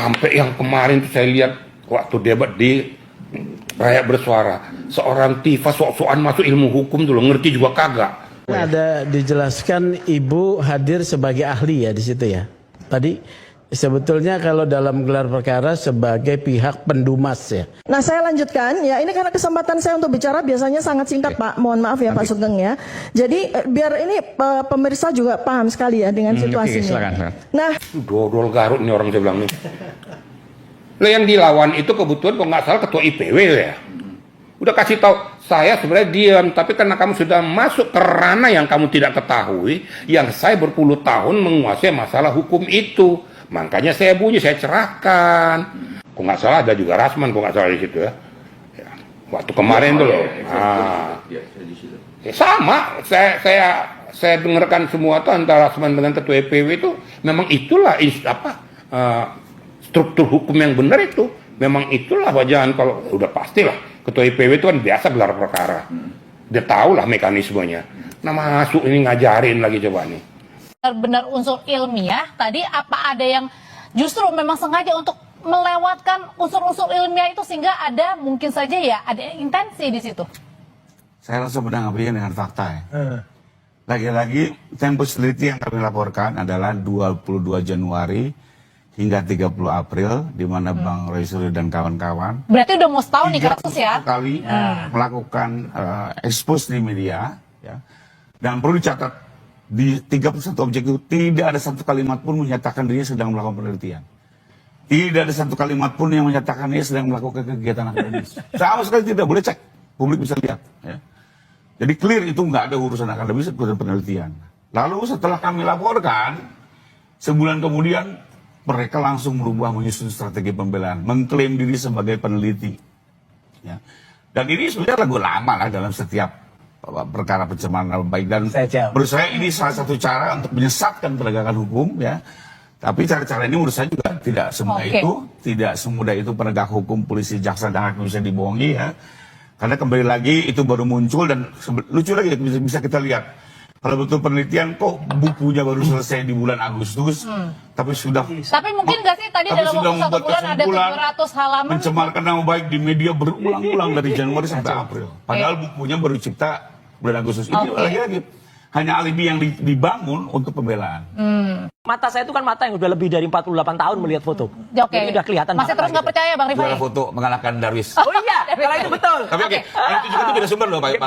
Sampai yang kemarin tuh saya lihat waktu debat di Rakyat Bersuara, seorang Tifa sok-sokan masuk ilmu hukum tuh loh, ngerti juga kagak. Ada dijelaskan ibu hadir sebagai ahli ya di situ ya. Tadi sebetulnya kalau dalam gelar perkara sebagai pihak pendumas ya. Nah, saya lanjutkan ya. Ini karena kesempatan saya untuk bicara biasanya sangat singkat, Pak. Mohon maaf ya, Pak Sugeng ya. Jadi biar ini pemirsa juga paham sekali ya dengan situasinya. Silakan. Nah, Dodol Garut nih orang saya bilang nih. Lah yang dilawan itu kebetulan kalau nggak salah ketua IPW ya. Udah kasih tahu, saya sebenarnya diam, tapi karena kamu sudah masuk ke ranah yang kamu tidak ketahui, yang saya berpuluh tahun menguasai masalah hukum itu. Makanya saya bunyi, saya cerahkan. Kok nggak salah ada juga Rasman, kok nggak salah di situ ya. Waktu kemarin tuh loh. Sama, saya dengarkan semua tuh antara Rasman dengan ketua IPW itu memang itulah struktur hukum yang benar itu. Memang itulah wajahan kalau udah pastilah ketua IPW itu kan biasa gelar perkara. Dia tahu lah mekanismenya. Nah masuk ini ngajarin lagi coba nih. Benar unsur ilmiah, tadi apa ada yang justru memang sengaja untuk melewatkan unsur-unsur ilmiah itu sehingga ada mungkin saja ya ada intensi di situ? Saya rasa berdasarkan dengan fakta ya. Lagi-lagi tempo teliti yang kami laporkan adalah 22 Januari hingga 30 April di mana Bang Roy Suryo dan kawan-kawan berarti udah mau setahun nih kasus ya kali melakukan expose di media ya. Dan perlu dicatat di 31 objek itu tidak ada satu kalimat pun menyatakan dirinya sedang melakukan penelitian. Tidak ada satu kalimat pun yang menyatakan dia sedang melakukan kegiatan akademis. Sama sekali tidak, boleh cek, publik bisa lihat ya. Jadi clear itu nggak ada urusan akademis, urusan penelitian. Lalu setelah kami laporkan, sebulan kemudian mereka langsung merubah menyusun strategi pembelaan, mengklaim diri sebagai peneliti. Ya. Dan ini sebenarnya lagu lama lah dalam setiap perkara pencemaran nama baik, dan menurut saya ini salah satu cara untuk menyesatkan penegakan hukum ya. Tapi cara-cara ini menurut saya juga tidak semudah itu, tidak semudah itu penegak hukum, polisi, jaksa dan hakim bisa dibohongi ya. Karena kembali lagi itu baru muncul dan lucu lagi bisa kita lihat. Kalau betul penelitian kok bukunya baru selesai di bulan Agustus, tapi sudah. Tapi mungkin nggak sih tadi dalam waktu 1 bulan ada 700 halaman mencemarkan nama baik di media berulang-ulang dari Januari sampai April. Padahal bukunya baru cipta bulan Agustus. Ini lagi-lagi hanya alibi yang dibangun untuk pembelaan. Mata saya itu kan mata yang udah lebih dari 48 tahun melihat foto. Jadi udah kelihatan. Masih terus nggak percaya Bang Rifai? Juara foto mengalahkan Darwis. Oh iya, kalau itu betul. Tapi oke, yang itu juga itu beda sumber loh Pak.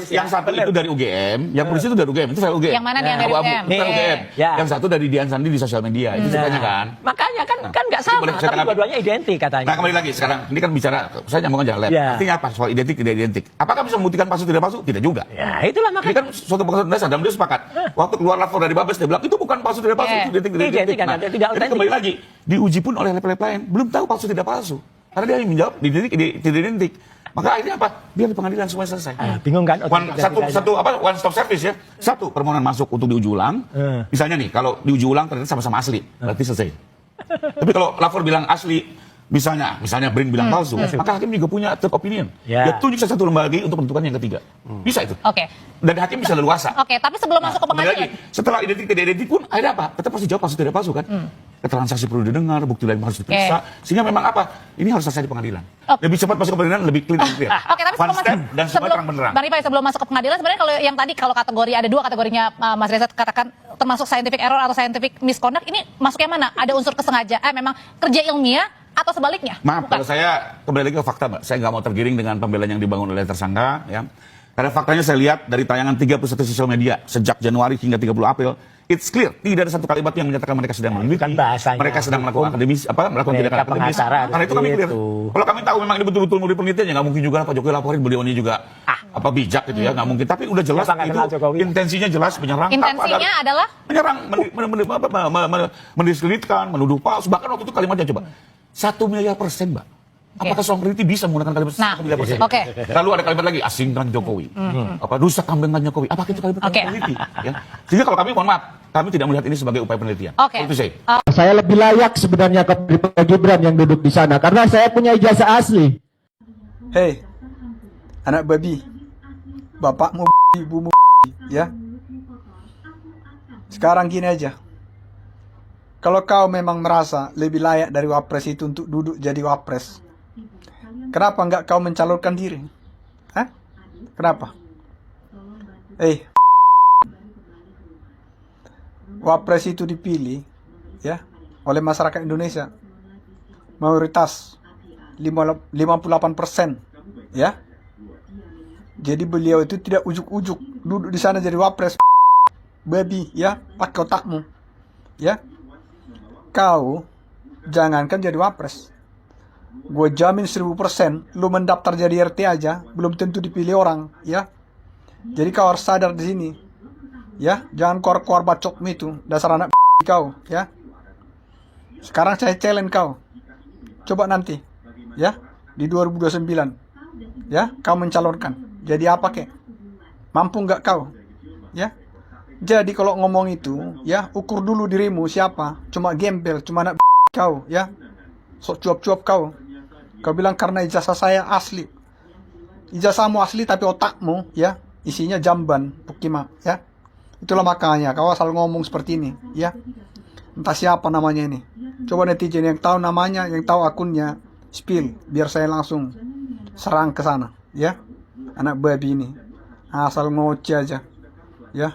Yang satu itu dari UGM, yang polisi itu dari UGM, itu file UGM. Yang mana nih yang dari UGM? Bukan UGM. Yang satu dari Dian Sandi di sosial media, itu ceritanya kan. Makanya kan nggak sama, tapi dua-duanya identik katanya. Nah kembali lagi sekarang, ini kan bicara, saya nyambung aja lab. Artinya apa? Soal identik tidak identik. Apakah bisa membuktikan palsu tidak palsu? Tidak juga. Ya itulah makanya. Ini kan suatu pengetahuan dasar dan dia sepakat. Waktu keluar lapor dari Babes dia bilang itu bukan palsu tidak palsu, itu identik. Kan, jadi kembali lagi diuji pun oleh lab lain belum tahu palsu tidak palsu karena dia menjawab tidak identik. Maka akhirnya apa? Biar di pengadilan semua selesai. Bingung kan? One stop service ya. Satu, permohonan masuk untuk diuji ulang. Misalnya nih, kalau diuji ulang ternyata sama-sama asli, berarti selesai. Tapi kalau lapor bilang asli, misalnya Brin bilang palsu, maka hakim juga punya third opinion. Dia tunjuk satu lembaga lagi untuk menentukan yang ketiga. Bisa itu. Dan hakim bisa leluasa. Tapi sebelum masuk ke pengadilan. Setelah identik tidak identik pun akhirnya apa? Tetap pasti jawab palsu tidak palsu kan? Keterangan saksi perlu didengar, bukti lain harus diperiksa. Sehingga memang apa? Ini harus selesai di pengadilan. Lebih cepat masuk ke pengadilan, lebih clean and clear. Tapi dan semua terang-benerang. Bang Rifai, sebelum masuk ke pengadilan, sebenarnya kalau yang tadi kalau kategori ada 2 kategorinya Mas Reza katakan termasuk scientific error atau scientific misconduct, ini masuk yang mana? Ada unsur kesengajaan, memang kerja ilmiah atau sebaliknya? Maaf, kalau saya kembali lagi ke fakta, Mbak. Saya nggak mau tergiring dengan pembelaan yang dibangun oleh tersangka, ya. Karena faktanya saya lihat dari tayangan 31 sosial media sejak Januari hingga 30 April, it's clear, tidak ada satu kalimat yang menyatakan mereka sedang meneliti, mereka sedang melakukan akademis, melakukan tindakan akademis. Karena itu kami clear. Kalau kami tahu memang ini betul-betul murid penelitian, ya nggak mungkin juga Pak Jokowi laporin beliau ini juga bijak gitu ya, nggak mungkin. Tapi udah jelas itu intensinya jelas menyerang. Intensinya adalah menyerang, mendiskreditkan, menuduh palsu. Bahkan waktu itu kalimatnya coba 1 miliar%, Mbak. Apakah seorang peneliti bisa menggunakan kalimat 1 miliar%? Lalu ada kalimat lagi, asingkan Jokowi. Rusak kambingkan Jokowi. Apakah itu kalimat peneliti? Ya. Sehingga kalau kami, mohon maaf, kami tidak melihat ini sebagai upaya penelitian. Itu saya lebih layak sebenarnya ke Pak Gibran yang duduk di sana karena saya punya ijazah asli. Hei, anak babi, bapakmu ibumu ya. Sekarang gini aja, Kalau kau memang merasa lebih layak dari wapres itu untuk duduk jadi wapres, kenapa nggak kau mencalonkan diri? Hah? Kenapa? Wapres itu dipilih ya oleh masyarakat Indonesia mayoritas 58%, ya. Jadi beliau itu tidak ujuk-ujuk duduk di sana jadi wapres, babi, ya, pakai otakmu, ya. Kau jangankan jadi wapres, gue jamin 1000% lu mendaftar jadi RT aja belum tentu dipilih orang, ya. Jadi kau harus sadar di sini, ya. Jangan keluar-keluar bacokmu itu, dasar anak kau, ya. Sekarang saya challenge kau, coba nanti, ya, di 2029, ya, kau mencalonkan. Jadi apa kek? Mampu nggak kau, ya? Jadi kalau ngomong itu, ya, ukur dulu dirimu siapa. Cuma gembel, cuma anak kau, ya. Sok cuap-cuap kau. Kau bilang karena ijazah saya asli. Ijazahmu asli tapi otakmu, ya, isinya jamban, pukima, ya. Itulah makanya kau asal ngomong seperti ini, ya. Entah siapa namanya ini. Coba netizen yang tahu namanya, yang tahu akunnya, spill biar saya langsung serang ke sana, ya. Anak babi ini asal ngoceh aja, ya.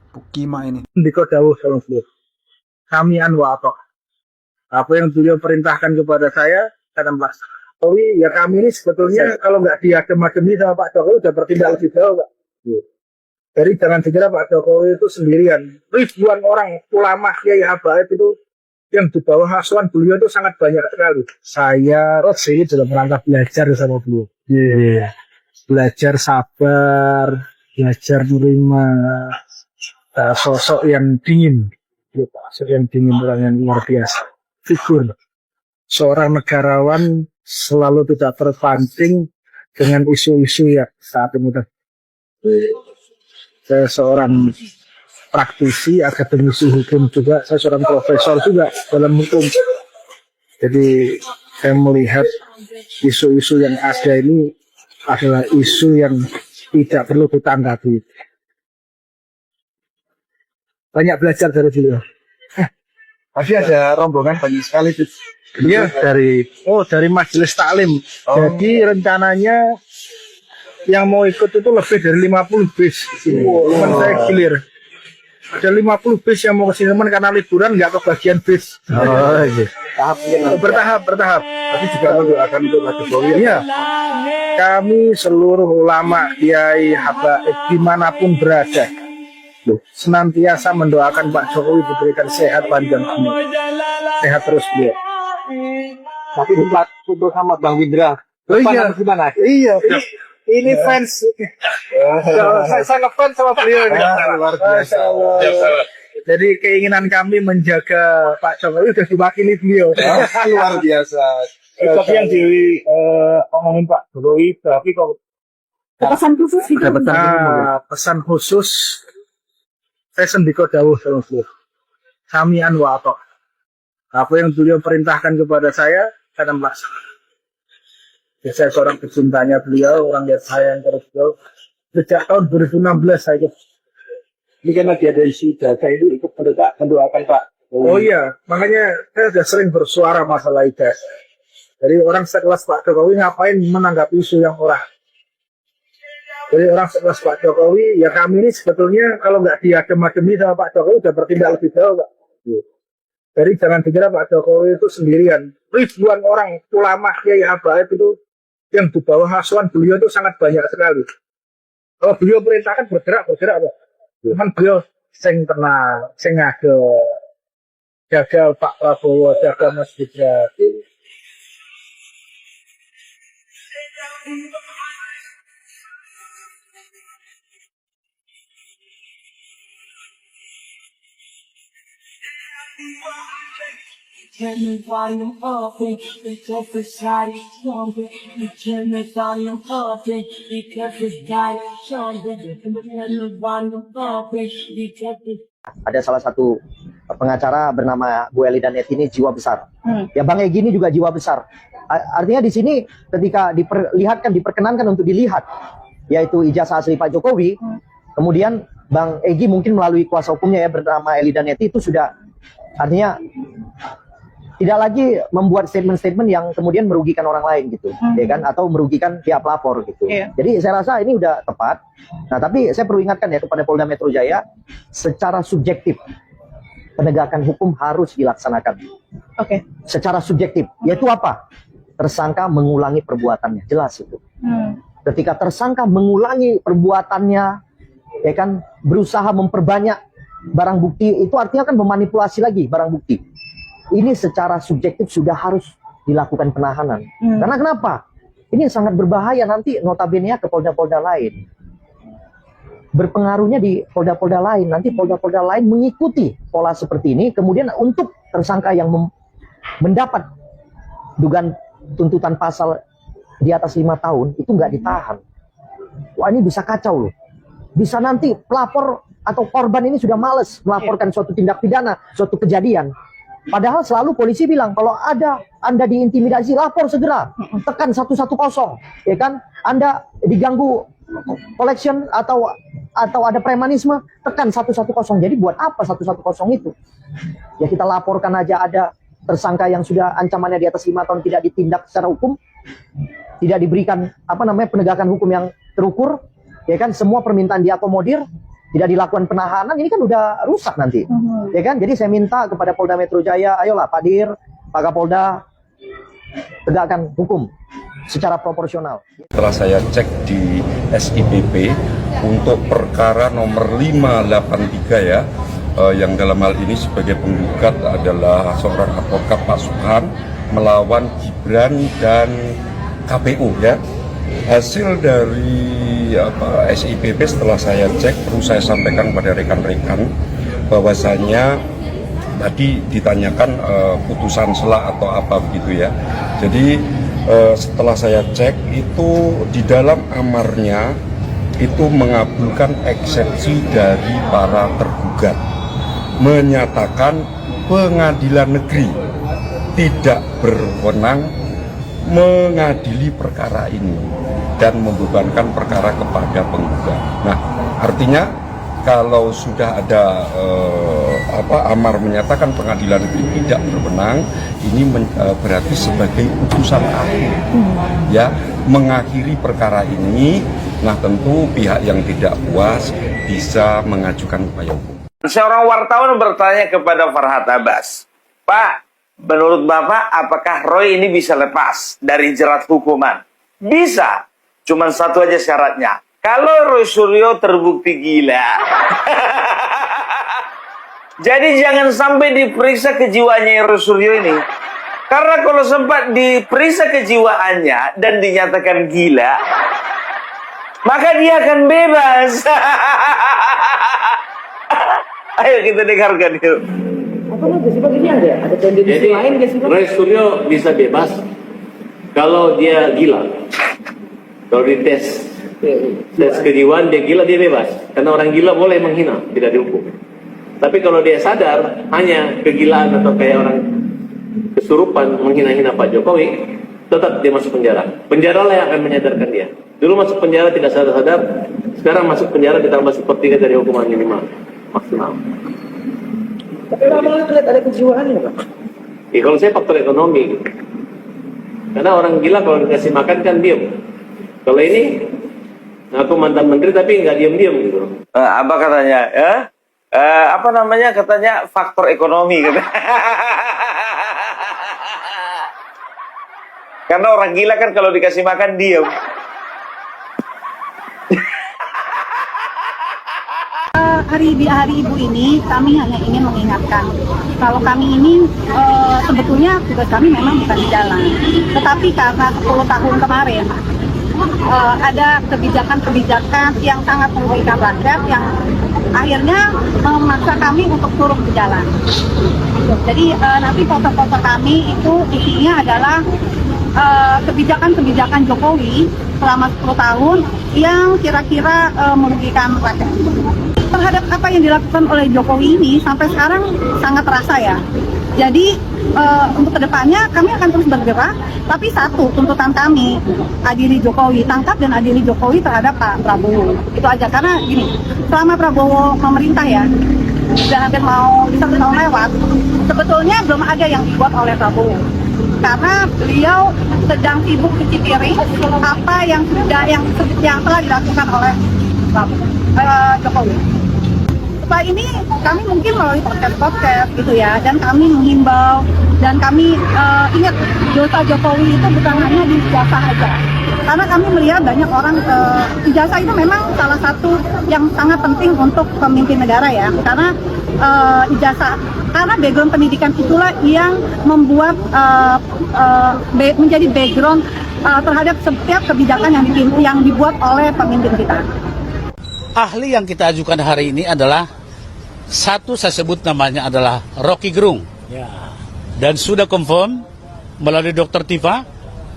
Pukima ini. Diko dawuh sallallahu alaihi kami anwato. Apa yang beliau perintahkan kepada saya, kata Pak Jokowi, ya kami ini sebetulnya kalau nggak diadem-ademi sama Pak Jokowi udah bertindak lebih jauh, Pak. Jadi jangan dikira Pak Jokowi itu sendirian. Ribuan orang, ulama, kiai habaib itu yang di bawah asuhan beliau itu sangat banyak sekali. Saya sini dalam rangka belajar sama beliau. Belajar sabar, belajar menerima sosok yang dingin, sosok yang dingin, orang yang luar biasa. Figur seorang negarawan selalu tidak terpancing dengan isu-isu yang saat ini. Saya seorang praktisi, akademisi hukum juga, saya seorang profesor juga dalam hukum. Jadi saya melihat isu-isu yang ada ini adalah isu yang tidak perlu ditanggapi. Banyak belajar dari beliau. Tapi ada rombongan banyak sekali. Iya, dari Majelis Taklim. Jadi rencananya yang mau ikut itu lebih dari 50 bis. Teman saya clear. Ada 50 bis yang mau ke sini, teman, karena liburan nggak kebagian bis. Bertahap. Tapi juga mendoakan untuk Pak Jokowi. Iya. Kami seluruh ulama, kiai, habaib dimanapun berada, senantiasa mendoakan Pak Jokowi diberikan sehat panjang umur. Sehat terus beliau. Tapi foto sama Bang Windra. Iya. Gimana? Iya. Ini fans. Saya ngefans sama beliau. Luar biasa. Jadi keinginan kami menjaga Pak Jokowi sudah diwakili beliau. Luar biasa. Tapi yang omongin Pak Jokowi, tapi kok Pesan khusus itu. pesan khusus saya sendiko dawuh sallallahu kami anwato. Apa yang beliau perintahkan kepada saya, kata Pak. Saya seorang pecintanya beliau, orang yang sayang terus beliau. Sejak tahun 2016 saya ikut. Ini kan lagi ada isu ijazah itu ikut mendoakan Pak. Oh iya, makanya saya sudah sering bersuara masalah ijazah. Jadi orang sekelas Pak Jokowi ngapain menanggapi isu yang orang. Jadi orang sekelas Pak Jokowi, ya kami ini sebetulnya kalau nggak diadem-ademi sama Pak Jokowi udah bertindak lebih jauh, Pak. Jadi jangan dikira Pak Jokowi itu sendirian. Ribuan orang, ulama, kiai habaib itu yang di bawah asuhan beliau itu sangat banyak sekali. Kalau beliau perintahkan bergerak Pak. Cuman beliau sing tenang, sing ngagel, jaga Pak Prabowo, jaga Mas Gibran. Ada salah satu pengacara bernama Bu Eli Danet ini jiwa besar. Ya Bang Egy ini juga jiwa besar. Artinya di sini ketika diperkenankan untuk dilihat, yaitu ijazah asli Pak Jokowi, kemudian Bang Egy mungkin melalui kuasa hukumnya ya bernama Eli Danet itu sudah Artinya tidak lagi membuat statement-statement yang kemudian merugikan orang lain gitu, ya kan, atau merugikan pihak pelapor gitu. Jadi saya rasa ini udah tepat. Nah, tapi saya perlu ingatkan ya kepada Polda Metro Jaya, secara subjektif penegakan hukum harus dilaksanakan. Secara subjektif, yaitu apa? Tersangka mengulangi perbuatannya, jelas itu. Ketika tersangka mengulangi perbuatannya, ya kan, berusaha memperbanyak barang bukti, itu artinya kan memanipulasi lagi barang bukti. Ini secara subjektif sudah harus dilakukan penahanan. Karena kenapa? Ini sangat berbahaya nanti notabene ke polda-polda lain. Berpengaruhnya di polda-polda lain. Nanti polda-polda lain mengikuti pola seperti ini. Kemudian untuk tersangka yang mendapat dugaan tuntutan pasal di atas 5 tahun, itu nggak ditahan. Wah, ini bisa kacau loh. Bisa nanti pelapor atau korban ini sudah males melaporkan suatu tindak pidana, suatu kejadian. Padahal selalu polisi bilang, kalau ada Anda diintimidasi, lapor segera, tekan 110, ya kan? Anda diganggu collection atau ada premanisme, tekan 110. Jadi buat apa 110 itu? Ya kita laporkan aja ada tersangka yang sudah ancamannya di atas 5 tahun tidak ditindak secara hukum, tidak diberikan penegakan hukum yang terukur, ya kan? Semua permintaan diakomodir, tidak dilakukan penahanan, ini kan udah rusak nanti, ya kan? Jadi saya minta kepada Polda Metro Jaya, ayolah Pak Dir, Pak Kapolda, tegakkan hukum secara proporsional. Setelah saya cek di SIPP untuk perkara nomor 583 ya, yang dalam hal ini sebagai penggugat adalah seorang advokat Pak Subhan melawan Gibran dan KPU ya. Hasil dari SIPP setelah saya cek, perlu saya sampaikan kepada rekan-rekan bahwasanya tadi ditanyakan putusan sela atau apa begitu ya. Jadi setelah saya cek itu di dalam amarnya itu mengabulkan eksepsi dari para tergugat, menyatakan pengadilan negeri tidak berwenang mengadili perkara ini dan membebankan perkara kepada penggugat. Nah, artinya kalau sudah ada amar menyatakan pengadilan negeri tidak berwenang, ini berarti sebagai putusan akhir, ya, mengakhiri perkara ini. Nah, tentu pihak yang tidak puas bisa mengajukan upaya hukum. Seorang wartawan bertanya kepada Farhad Abbas, Pak, menurut Bapak, apakah Roy ini bisa lepas dari jerat hukuman? Bisa. Cuman satu aja syaratnya. Kalau Roy Suryo terbukti gila. Jadi jangan sampai diperiksa kejiwaannya Roy Suryo ini. Karena kalau sempat diperiksa kejiwaannya dan dinyatakan gila, maka dia akan bebas. Ayo kita dengarkan yuk. Jadi Roy Suryo bisa bebas kalau dia gila. Kalau dites kejiwaan dia gila, dia bebas. Karena orang gila boleh menghina, tidak dihukum. Tapi kalau dia sadar hanya kegilaan atau kayak orang kesurupan menghina-hina Pak Jokowi, tetap dia masuk penjara. Penjara lah yang akan menyadarkan dia. Dulu masuk penjara tidak sadar-sadar, sekarang masuk penjara ditambah 1/3 dari hukuman minimal maksimal. Tapi orang lihat ada kejiwaannya, Pak. Ya, kalau saya faktor ekonomi. Karena orang gila kalau dikasih makan kan diem. Kalau ini aku mantan menteri tapi nggak diem-diem gitu. Apa katanya? Katanya faktor ekonomi. Karena orang gila kan kalau dikasih makan diem. Hari Ibu ini kami hanya ingin mengingatkan kalau kami ini sebetulnya tugas kami memang bukan di jalan, tetapi karena 10 tahun kemarin ada kebijakan-kebijakan yang sangat merugikan rakyat yang akhirnya memaksa kami untuk turun ke jalan. Jadi nanti foto-foto kami itu isinya adalah kebijakan-kebijakan Jokowi selama 10 tahun yang kira-kira merugikan rakyat. Terhadap apa yang dilakukan oleh Jokowi ini sampai sekarang sangat terasa ya. Jadi untuk kedepannya kami akan terus bergerak, tapi satu tuntutan kami, adili Jokowi, tangkap dan adili Jokowi terhadap Pak Prabowo. Itu aja, karena gini, selama Prabowo memerintah ya, sudah hampir mau 1 tahun lewat, sebetulnya belum ada yang dibuat oleh Prabowo. Karena beliau sedang sibuk cuci piring apa yang telah dilakukan oleh Jokowi. Setelah ini kami mungkin melalui podcast gitu ya, dan kami menghimbau dan kami ingat dosa Jokowi itu bukan hanya di ijazah aja. Karena kami melihat banyak orang ijazah itu memang salah satu yang sangat penting untuk pemimpin negara ya. Karena karena background pendidikan itulah yang membuat menjadi background terhadap setiap kebijakan yang dibuat oleh pemimpin kita. Ahli yang kita ajukan hari ini adalah satu, saya sebut namanya adalah Rocky Gerung. Dan sudah confirm melalui Dr. Tifa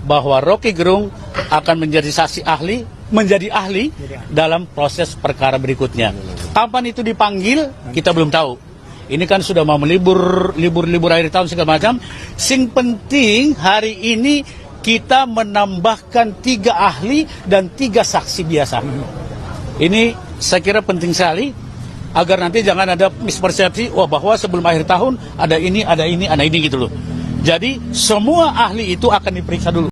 bahwa Rocky Gerung akan menjadi saksi ahli, menjadi ahli dalam proses perkara berikutnya. Kapan itu dipanggil, kita belum tahu. Ini kan sudah mau libur akhir tahun segala macam. Sing penting hari ini kita menambahkan 3 ahli dan 3 saksi biasa. Ini saya kira penting sekali agar nanti jangan ada mispersepsi bahwa sebelum akhir tahun ada ini gitu loh. Jadi semua ahli itu akan diperiksa dulu.